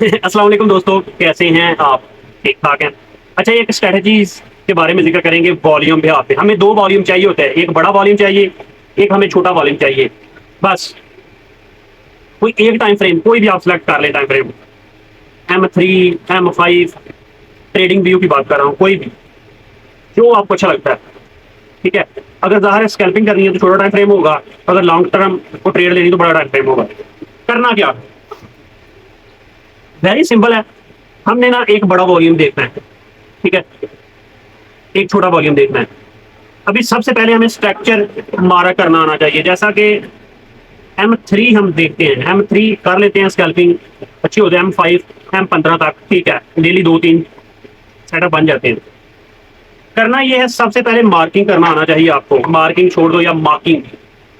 अस्सलाम वालेकुम दोस्तों, कैसे हैं आप? ठीक ठाक हैं। अच्छा, एक स्ट्रेटजीज के बारे में जिक्र करेंगे वॉल्यूम पे। आप हमें दो वॉल्यूम चाहिए होता है, एक बड़ा वॉल्यूम चाहिए, एक हमें छोटा वॉल्यूम चाहिए। बस कोई एक टाइम फ्रेम, कोई भी आप सेलेक्ट कर ले time frame, M3, M5, trading view की बात कर रहा हूँ, कोई भी जो आपको अच्छा लगता है। ठीक है, अगर ज़ाहिर है स्कैल्पिंग करनी है तो छोटा टाइम फ्रेम होगा, अगर लॉन्ग टर्म को ट्रेड लेनी तो बड़ा टाइम फ्रेम होगा। करना क्या, वेरी सिंपल है। हमने ना एक बड़ा वॉल्यूम देखना है, ठीक है, एक छोटा वॉल्यूम देखना है। अभी सबसे पहले हमें स्ट्रक्चर हमारा करना आना चाहिए, जैसा कि M3 हम देखते हैं, M3 कर लेते हैं स्कैल्पिंग, अच्छी होती है। M5, M15 तक ठीक है, डेली 2-3 सेटअप बन जाते हैं। करना ये है, सबसे पहले मार्किंग करना आना चाहिए आपको। मार्किंग छोड़ दो या मार्किंग,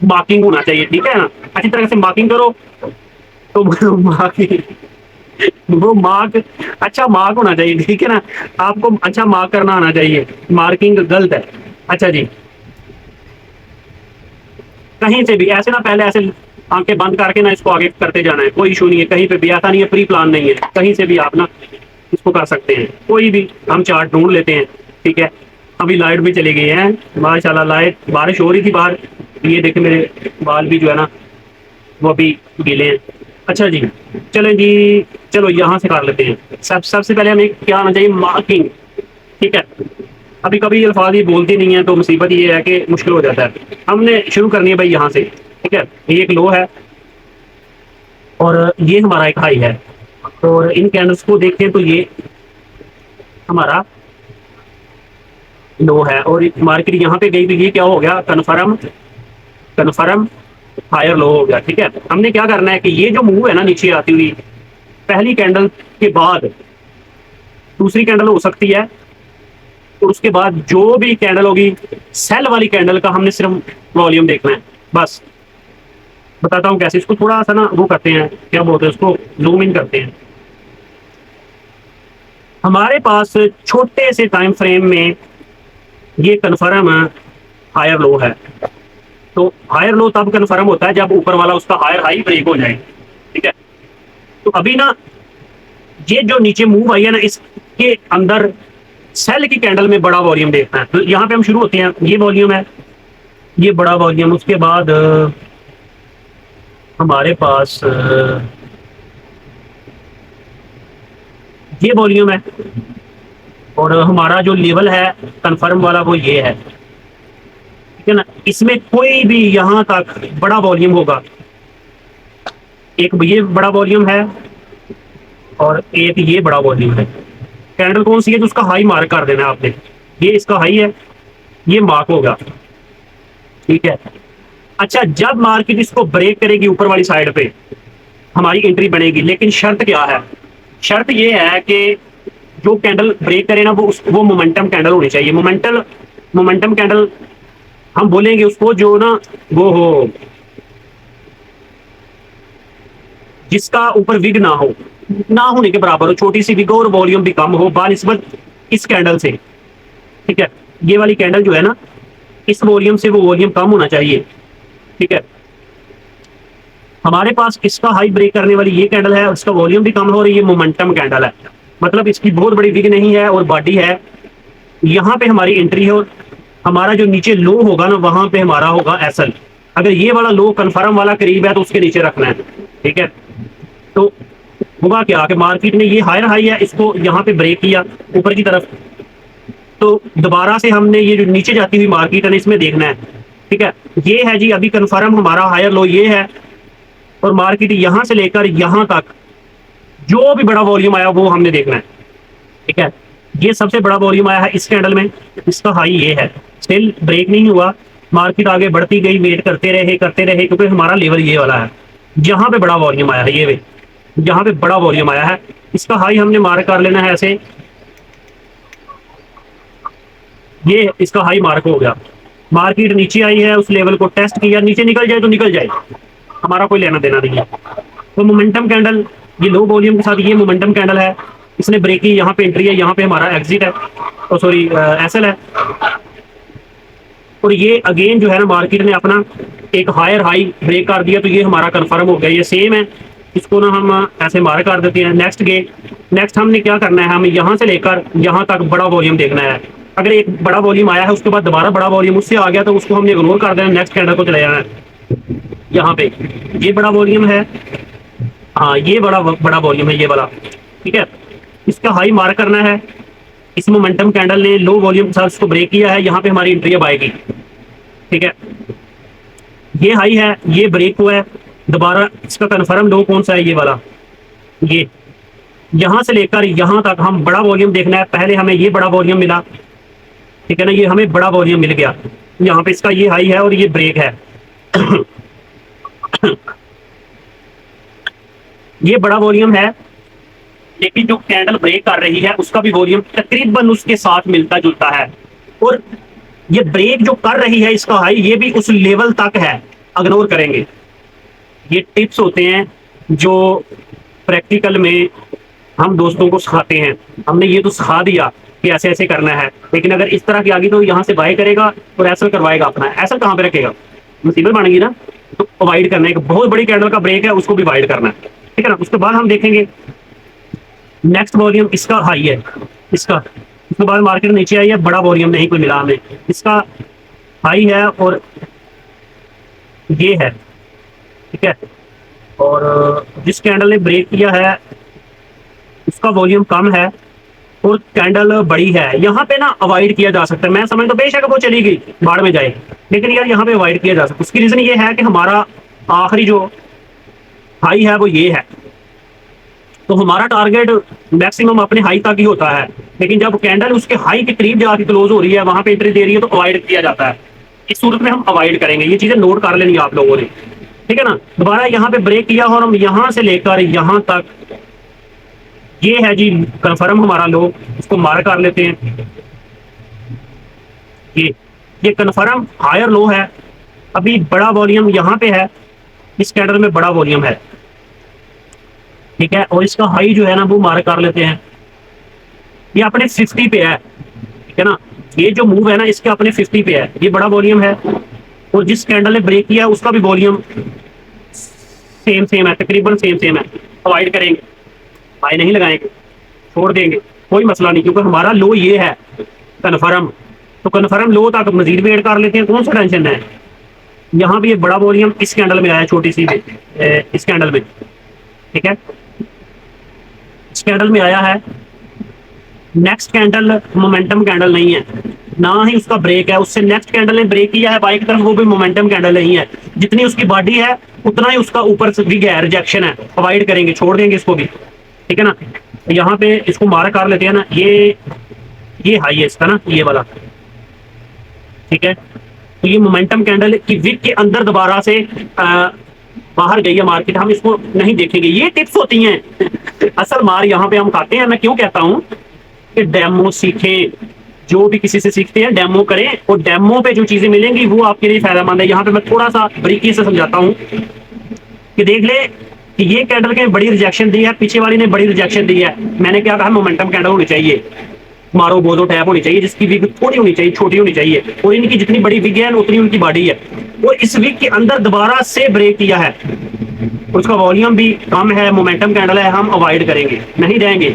मार्किंग होना चाहिए, ठीक है ना। अच्छी तरह से मार्किंग करो तो मार्किंग, वो मार्क, अच्छा मार्क होना चाहिए, ठीक है ना। आपको अच्छा मार्क करना आना चाहिए, मार्किंग गलत है। अच्छा जी, कहीं से भी ऐसे ना, पहले ऐसे आंखें बंद करके ना इसको आगे करते जाना है, कोई इशू नहीं है, कहीं पे भी ऐसा नहीं है, प्री प्लान नहीं है, कहीं से भी आप ना इसको कर सकते हैं। कोई भी हम चार्ट ढूंढ लेते हैं, ठीक है। अभी लाइट भी चली गई है माशाल्लाह, लाइट, बारिश हो रही थी बाहर, ये देखे मेरे बाल भी जो है ना वो अभी गीले हैं। अच्छा जी, चलें जी, चलो यहाँ से कर लेते हैं। सबसे पहले हमें क्या आना चाहिए, मार्किंग, ठीक है। अभी कभी अल्फाज ये बोलती नहीं है तो मुसीबत ये है कि मुश्किल हो जाता है। हमने शुरू करनी है भाई यहाँ से, ठीक है। ये एक लो है और ये हमारा एक हाई है, और इन कैंडल्स को देखते हैं तो ये हमारा लो है और मार्केट यहाँ पे गई तो ये क्या हो गया, कन्फर्म, कन्फर्म हायर लो हो गया, ठीक है। हमने क्या करना है कि ये जो मूव है ना नीचे आती हुई, पहली कैंडल के बाद दूसरी कैंडल हो सकती है, और उसके बाद जो भी कैंडल होगी सेल वाली कैंडल का हमने सिर्फ वॉल्यूम देखना है। बस बताता हूँ कैसे, इसको थोड़ा सा ना वो करते हैं, क्या बोलते हैं उसको, जूम इन करते हैं। हमारे पास छोटे से टाइम फ्रेम में ये कन्फर्म हायर लो है, तो हायर लो तब कन्फर्म होता है जब ऊपर वाला उसका हायर हाई ब्रेक हो जाए, ठीक है। तो अभी ना ये जो नीचे मूव आई है ना, इसके अंदर सेल की कैंडल में बड़ा वॉल्यूम देखना है। तो यहाँ पे हम शुरू होते हैं, ये वॉल्यूम है, ये बड़ा वॉल्यूम, उसके बाद हमारे पास ये वॉल्यूम है, और हमारा जो लेवल है कंफर्म वाला वो ये है, ठीक है ना। इसमें कोई भी यहाँ तक बड़ा वॉल्यूम होगा, एक ये बड़ा वॉल्यूम है और एक ये बड़ा वॉल्यूम है। कैंडल कौन सी है तो उसका हाई मार्क कर देना है आपने, ये इसका हाई है, ये मार्क होगा, ठीक है। अच्छा, जब मार्केट इसको ब्रेक करेगी ऊपर वाली साइड पे हमारी एंट्री बनेगी, लेकिन शर्त क्या है, शर्त ये है कि जो कैंडल ब्रेक करे ना वो मोमेंटम कैंडल होनी चाहिए। मोमेंटम कैंडल हम बोलेंगे उसको, जो ना वो हो जिसका ऊपर विग ना हो, ना होने के बराबर हो, छोटी सी विग हो और वॉल्यूम भी कम हो बानिस्बत इस कैंडल से, ठीक है। ये वाली कैंडल जो है ना, इस वॉल्यूम से वो वॉल्यूम कम होना चाहिए, ठीक है। हमारे पास इसका हाई ब्रेक करने वाली ये कैंडल है, उसका वॉल्यूम भी कम हो रही है, ये मोमेंटम कैंडल है, मतलब इसकी बहुत बड़ी विग नहीं है और बॉडी है। यहाँ पे हमारी एंट्री है और हमारा जो नीचे लो होगा ना वहां पे हमारा होगा एसएल। अगर ये वाला लो कन्फर्म वाला करीब है तो उसके नीचे रखना है, ठीक है। तो होगा क्या कि मार्केट ने ये हायर हाई है, इसको यहाँ पे ब्रेक किया ऊपर की तरफ, तो दोबारा से हमने ये जो नीचे जाती हुई मार्केट है ना इसमें देखना है, ठीक है। ये है जी अभी कन्फर्म हमारा हायर लो ये है, और मार्केट यहाँ से लेकर यहाँ तक जो भी बड़ा वॉल्यूम आया वो हमने देखना है, ठीक है। ये सबसे बड़ा वॉल्यूम आया है इस कैंडल में, इसका हाई ये है, स्टिल ब्रेक नहीं हुआ, मार्केट आगे बढ़ती गई, वेट करते रहे क्योंकि हमारा लेवल ये वाला है। जहां पे बड़ा वॉल्यूम आया है, ये जहां पे बड़ा वॉल्यूम आया है इसका हाई हमने मार्क कर लेना है ऐसे, ये इसका हाई मार्क हो गया। मार्केट नीचे आई है, उस लेवल को टेस्ट किया, नीचे निकल जाए तो निकल जाए, हमारा कोई लेना देना नहीं है। तो मोमेंटम कैंडल, ये लो वॉल्यूम के साथ ये मोमेंटम कैंडल है, इसने ब्रेक की, यहाँ पे एंट्री है, यहाँ पे हमारा एग्जिट है, और सॉरी एसएल है। और ये अगेन जो है ना मार्केट ने अपना एक हायर हाई ब्रेक कर दिया, तो ये हमारा कंफर्म हो गया, ये सेम है, इसको ना हम ऐसे मार कर देते हैं। नेक्स्ट गे, नेक्स्ट हमने क्या करना है, हमें यहाँ से लेकर यहाँ तक बड़ा वॉल्यूम देखना है। अगर एक बड़ा वॉल्यूम आया है उसके बाद दोबारा बड़ा वॉल्यूम उससे आ गया तो उसको हमने इग्नोर कर देना, नेक्स्ट कैंडल को चले जाना है। यहाँ पे ये बड़ा वॉल्यूम है, हाँ ये बड़ा वॉल्यूम है ये वाला, ठीक है। इसका हाई मार्क करना है। इस मोमेंटम कैंडल ने लो वॉल्यूम के साथ इसको ब्रेक किया है, यहाँ पे हमारी एंट्री अब आएगी, ठीक है। ये हाई है, ये ब्रेक हुआ है, दोबारा इसका कन्फर्म लो कौन सा है, ये वाला, ये यहाँ से लेकर यहाँ तक हम बड़ा वॉल्यूम देखना है। पहले हमें ये बड़ा वॉल्यूम मिला, ठीक है ना, ये हमें बड़ा वॉल्यूम मिल गया। यहाँ पे इसका ये हाई है और ये ब्रेक है। ये बड़ा वॉल्यूम है, लेकिन जो कैंडल ब्रेक कर रही है उसका भी वॉल्यूम तकरीबन उसके साथ मिलता जुलता है। और ये ब्रेक जो कर रही है इसका हाई, ये भी उस लेवल तक है, इग्नोर करेंगे। ये टिप्स होते हैं जो प्रैक्टिकल में हम दोस्तों को सिखाते हैं। हमने ये तो सिखा दिया कि ऐसे ऐसे करना है, लेकिन अगर इस तरह की आगे तो यहाँ से बाय करेगा और ऐसा करवाएगा अपना, ऐसा कहाँ पे रखेगा, मुसीबत बनेगी ना। तो अवॉइड करना है, बहुत बड़ी कैंडल का ब्रेक है उसको भी अवॉइड करना है, ठीक है ना। उसके बाद हम देखेंगे नेक्स्ट वॉल्यूम इसका हाई है, इसका उसके बाद मार्केट नीचे आई है, बड़ा वॉल्यूम नहीं कोई मिला हमें, इसका हाई है और ये है, ठीक है। और जिस कैंडल ने ब्रेक किया है उसका वॉल्यूम कम है और कैंडल बड़ी है, यहाँ पे ना अवॉइड किया जा सकता है। मैं समझता हूँ बेशक वो चली गई बाढ़ में जाए, लेकिन यार यहाँ पे अवॉइड किया जा सकता है। उसकी रीजन ये है कि हमारा आखिरी जो हाई है वो ये है, तो हमारा टारगेट मैक्सिमम अपने हाई तक ही होता है, लेकिन जब कैंडल उसके हाई के करीब जाके क्लोज हो रही है वहां पे एंट्री दे रही है तो अवॉइड किया जाता है। इस सूरत में हम अवॉइड करेंगे, ये चीजें नोट कर लेनी आप लोगों ने, ठीक है ना। दोबारा यहाँ पे ब्रेक किया और हम यहाँ से लेकर यहाँ तक, ये है जी कन्फर्म हमारा लो, इसको मार कर लेते हैं। ये कन्फर्म हायर लो है, अभी बड़ा वॉल्यूम यहाँ पे है, इस कैंडल में बड़ा वॉल्यूम है, ठीक है। और इसका हाई जो है ना वो मार्क कर लेते हैं, ये अपने 50 पे है, ठीक है ना। ये जो मूव है ना इसके अपने 50 पे है, ये बड़ा वॉल्यूम है। और जिस कैंडल ने ब्रेक किया उसका भी वॉल्यूम सेम है, तकरीबन सेम है। अवॉइड करेंगे, हाई नहीं लगाएंगे, छोड़ देंगे, कोई मसला नहीं, क्योंकि हमारा लो ये है कन्फर्म। तो कन्फर्म लो तक मजीद वेट कर लेते हैं, कौन सा टेंशन है। यहाँ भी ये बड़ा वॉल्यूम इस कैंडल में आया, छोटी सी इस कैंडल में, ठीक है, इस कैंडल में आया है। नेक्स्ट कैंडल मोमेंटम कैंडल नहीं है, ना ही उसका ब्रेक है। उससे नेक्स्ट कैंडल ने ब्रेक किया है बाई की तरफ, वो भी मोमेंटम कैंडल नहीं है। जितनी उसकी बॉडी है उतना ही उसका ऊपर से भी है, रिजेक्शन है, अवॉइड करेंगे, छोड़ देंगे इसको भी, ठीक है ना। यहाँ पे इसको मार्क कर लेते हैं ना, ये हाई है इसका ना, ये वाला, ठीक है। तो ये मोमेंटम कैंडल की विक के अंदर दोबारा से बाहर गई है मार्केट, हम इसको नहीं देखेंगे। ये टिप्स होती हैं, असल मार यहाँ पे हम खाते हैं। मैं क्यों कहता हूँ कि डेमो सीखें, जो भी किसी से सीखते हैं डेमो करें, और डेमो पे जो चीजें मिलेंगी वो आपके लिए फायदेमंद है। यहाँ पे मैं थोड़ा सा बारीकी से समझाता हूँ कि देख ले कि ये कैंडल के बड़ी रिजेक्शन दी है, पीछे वाली ने बड़ी रिजेक्शन दी है। मैंने क्या कहा, मोमेंटम कैंडल होनी चाहिए, मारो बोझो टैप होनी चाहिए, जिसकी विग थोड़ी होनी चाहिए, छोटी होनी चाहिए, और इनकी जितनी बड़ी विग है उतनी उनकी बॉडी है। और इस विग के अंदर दोबारा से ब्रेक किया है, उसका वॉल्यूम भी कम है, मोमेंटम कैंडल है, हम अवॉइड करेंगे, नहीं जाएंगे।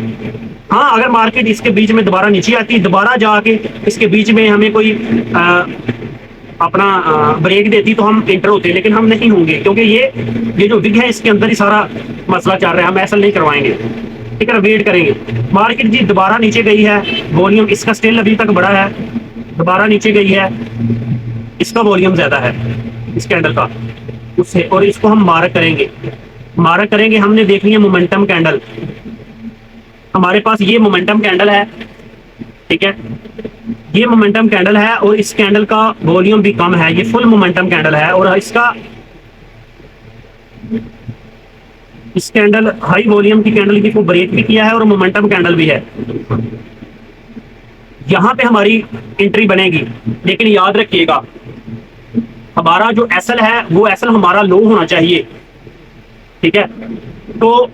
हाँ, अगर मार्केट इसके बीच में दोबारा नीचे आती, दोबारा जाके इसके बीच में हमें कोई अपना ब्रेक देती तो हम एंटर होते, लेकिन हम नहीं होंगे, क्योंकि ये जो विग है इसके अंदर ही सारा मसला चल रहा है, हम ऐसा नहीं करवाएंगे, ठीक है। वेट करेंगे। मार्केट जी दोबारा नीचे गई है, वॉल्यूम इसका स्टिल अभी तक बड़ा है, दोबारा नीचे गई है, इसका वॉल्यूम ज्यादा है इस कैंडल का उससे, और इसको हम मार्क करेंगे। हमने देख लिया मोमेंटम कैंडल, हमारे पास ये मोमेंटम कैंडल है, ठीक है, ये मोमेंटम कैंडल है और इस कैंडल का वॉल्यूम भी कम है, ये फुल मोमेंटम कैंडल है। और इस कैंडल हाई वॉल्यूम की कैंडल की को ब्रेक भी किया है और मोमेंटम कैंडल भी है। यहां पे हमारी एंट्री बनेगी, लेकिन याद रखिएगा हमारा जो एसएल है वो एसएल हमारा लो होना चाहिए, ठीक है। तो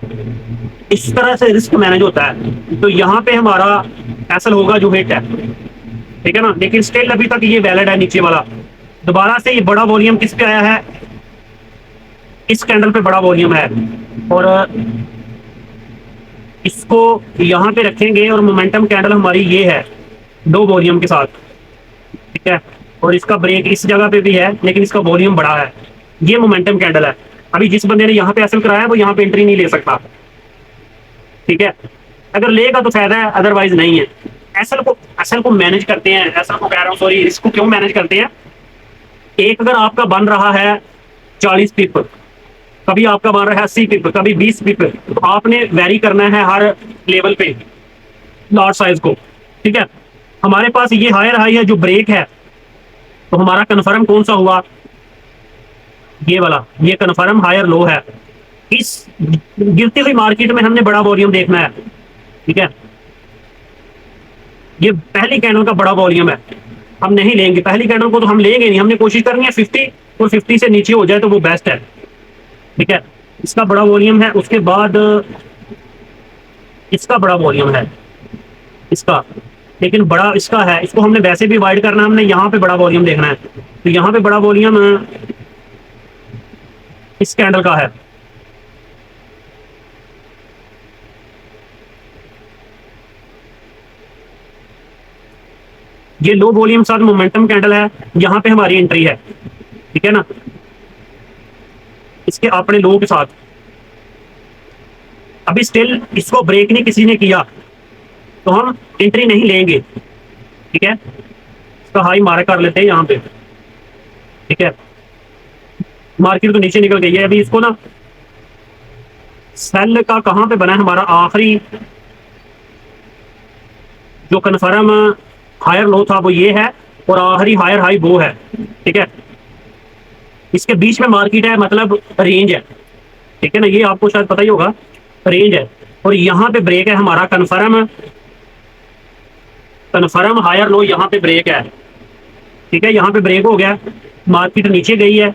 इस तरह से रिस्क मैनेज होता है। तो यहाँ पे हमारा एसएल होगा जो हिट है, ठीक है ना, लेकिन स्टिल अभी तक ये वैलिड है नीचे वाला। दोबारा से ये बड़ा वॉल्यूम किस पे आया है, इस कैंडल पे बड़ा वॉल्यूम है और इसको यहाँ पे रखेंगे और मोमेंटम कैंडल हमारी ये है 2 वॉल्यूम के साथ, ठीक है। और इसका ब्रेक इस जगह पे भी है लेकिन इसका वॉल्यूम बड़ा है। ये मोमेंटम कैंडल है। अभी जिस बंदे ने यहाँ पे एसएल कराया वो यहाँ पे एंट्री नहीं ले सकता, ठीक है। अगर लेगा तो फायदा है, अदरवाइज नहीं है। एसएल को मैनेज करते हैं, एसएल को कह रहा हूँ सॉरी, इसको क्यों मैनेज करते हैं। एक अगर आपका बन रहा है 40 पिप, कभी आपका बन रहा है 80 पिप, कभी 20 पिप, तो आपने वेरी करना है हर लेवल पे लॉट साइज को, ठीक है। हमारे पास ये हायर हाई है जो ब्रेक है, तो हमारा कन्फर्म कौन सा हुआ, ये वाला, ये कन्फर्म हायर लो है। इस गिरती हुई मार्केट में हमने बड़ा वॉल्यूम देखना है, ठीक है। ये पहली कैंडल का बड़ा वॉल्यूम है, हम नहीं लेंगे पहली कैंडल को, तो हम लेंगे नहीं। हमने कोशिश करनी है 50 और 50 से नीचे हो जाए तो वो बेस्ट है, ठीक है। इसका बड़ा वॉल्यूम है, उसके बाद इसका बड़ा वॉल्यूम है इसका, लेकिन बड़ा इसका है, इसको हमने वैसे भी वाइड करना है, हमने यहाँ पे बड़ा वॉल्यूम देखना है। तो यहाँ पे बड़ा वॉल्यूम इस कैंडल का है, ये लो वॉल्यूम साथ मोमेंटम कैंडल है, यहाँ पे हमारी एंट्री है, ठीक है ना। इसके अपने लो के साथ अभी स्टिल इसको ब्रेक नहीं किसी ने किया तो हम एंट्री नहीं लेंगे, ठीक है। इसका हाई मार्क कर लेते हैं यहाँ पे, ठीक है। मार्केट तो नीचे निकल गई है, अभी इसको ना सेल का कहाँ पे बना है हमारा आखिरी जो कन्फर्म हायर लो था वो ये है और आखिरी हायर हाई वो है, ठीक है। इसके बीच में मार्केट है, मतलब रेंज है, ठीक है ना। ये आपको शायद पता ही होगा, रेंज है। और यहाँ पे ब्रेक है हमारा कन्फर्म हायर लो, यहाँ पे ब्रेक है, ठीक है। यहाँ पे ब्रेक हो गया, मार्केट नीचे गई है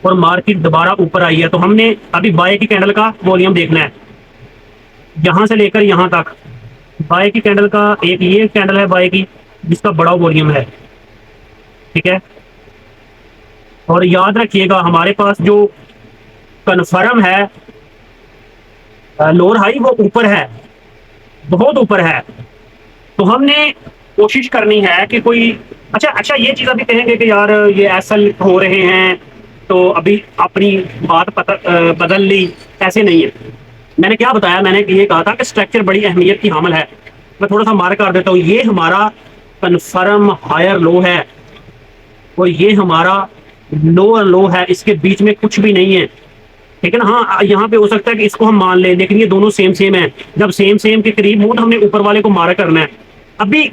और मार्केट दोबारा ऊपर आई है। तो हमने अभी बाय की कैंडल का वॉल्यूम देखना है, यहाँ से लेकर यहाँ तक। बाय की कैंडल का एक ये कैंडल है बाय की जिसका बड़ा वॉल्यूम है, ठीक है। और याद रखिएगा हमारे पास जो कन्फर्म है लोअर हाई वो ऊपर है, बहुत ऊपर है। तो हमने कोशिश करनी है कि कोई अच्छा ये चीज अभी कहेंगे कि यार ये एसएल हो रहे हैं तो अभी अपनी बात बदल ली, ऐसे नहीं है। मैंने क्या बताया, मैंने ये कहा था कि स्ट्रक्चर बड़ी अहमियत की हामिल है। मैं थोड़ा सा मार्क कर देता हूँ, ये हमारा कन्फर्म हायर लो है और ये हमारा लोअर लो है, इसके बीच में कुछ भी नहीं है, ठीक है ना। हाँ यहाँ पे हो सकता है कि इसको हम मान लें, लेकिन ये दोनों सेम सेम है। जब सेम सेम के करीब हो तो हमने ऊपर वाले को मार्क करना है। अभी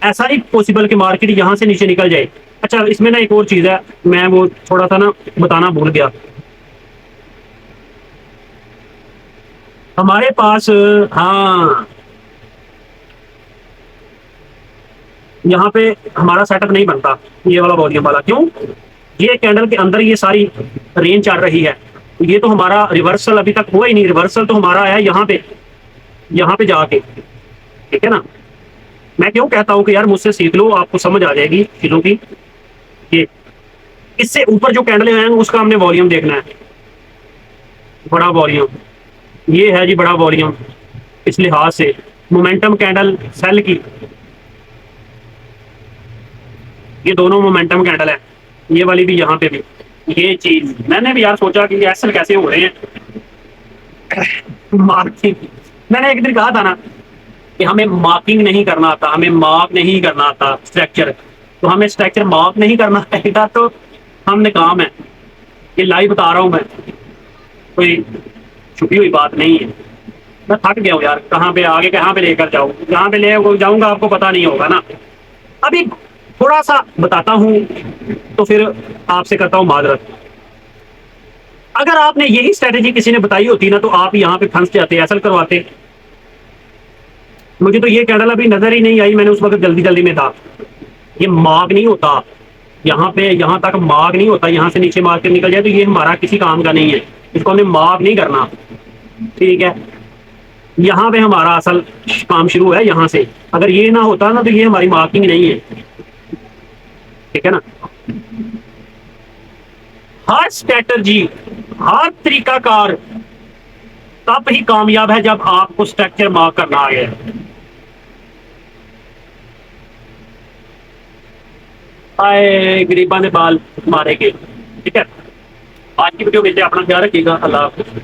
ऐसा ही पॉसिबल कि मार्केट यहाँ से नीचे निकल जाए। अच्छा इसमें ना एक और चीज है, मैं वो थोड़ा सा ना बताना भूल गया। हमारे पास हाँ यहाँ पे हमारा सेटअप नहीं बनता ये वाला वॉल्यूम वाला, क्यों, ये कैंडल के अंदर ये सारी रेंज चल रही है। ये तो हमारा रिवर्सल अभी तक हुआ ही नहीं, रिवर्सल तो हमारा है यहाँ पे जाके, ठीक है ना। मैं क्यों कहता हूँ कि यार मुझसे सीख लो, आपको समझ आ जाएगी चीजों की। ये इससे ऊपर जो कैंडल है उसका हमने वॉल्यूम देखना है, बड़ा वॉल्यूम ये है जी, बड़ा वॉल्यूम इस लिहाज से। मोमेंटम कैंडल सेल की, ये दोनों मोमेंटम कैंडल है, ये वाली भी यहाँ पे भी। ये चीज मैंने भी यार सोचा कि एसएल कैसे हो रहे हैं मार्किंग। मैंने एक दिन कहा था ना कि हमें मार्किंग नहीं करना आता, हमें मार्क नहीं करना आता स्ट्रक्चर, तो हमें स्ट्रक्चर मार्क नहीं करना चाहिए तो हमने काम है। ये लाइव बता रहा हूँ मैं, कोई छुपी हुई बात नहीं है। मैं थक गया हूँ यार, कहाँ पे आगे कहाँ पे लेकर जाऊँ, जहाँ पे ले जाऊंगा आपको पता नहीं होगा ना। अभी थोड़ा सा बताता हूँ तो फिर आपसे करता हूँ माजरत। अगर आपने यही स्ट्रेटेजी किसी ने बताई होती ना तो आप यहाँ पे फंस जाते, एसल करवाते। मुझे तो ये कैंडल अभी नजर ही नहीं आई, मैंने उस वक्त जल्दी जल्दी में था। ये मार्क नहीं होता, यहाँ पे यहाँ तक मार्क नहीं होता, यहाँ से नीचे मार्क निकल जाए तो ये हमारा किसी काम का नहीं है, इसको हमें मार्क नहीं करना, ठीक है। यहाँ पे हमारा असल काम शुरू है यहाँ से। अगर ये ना होता ना तो ये हमारी मार्किंग नहीं है, ठीक है ना। हर स्ट्रैटर्जी, हर तरीकाकार तब ही कामयाब है जब आपको स्ट्रक्चर मार्क करना आ गया। आए गरीबा ने बाल मारे गए। ठीक है, आज की वीडियो में अपना ख्याल रखिएगा। अल्लाह हाफिज़।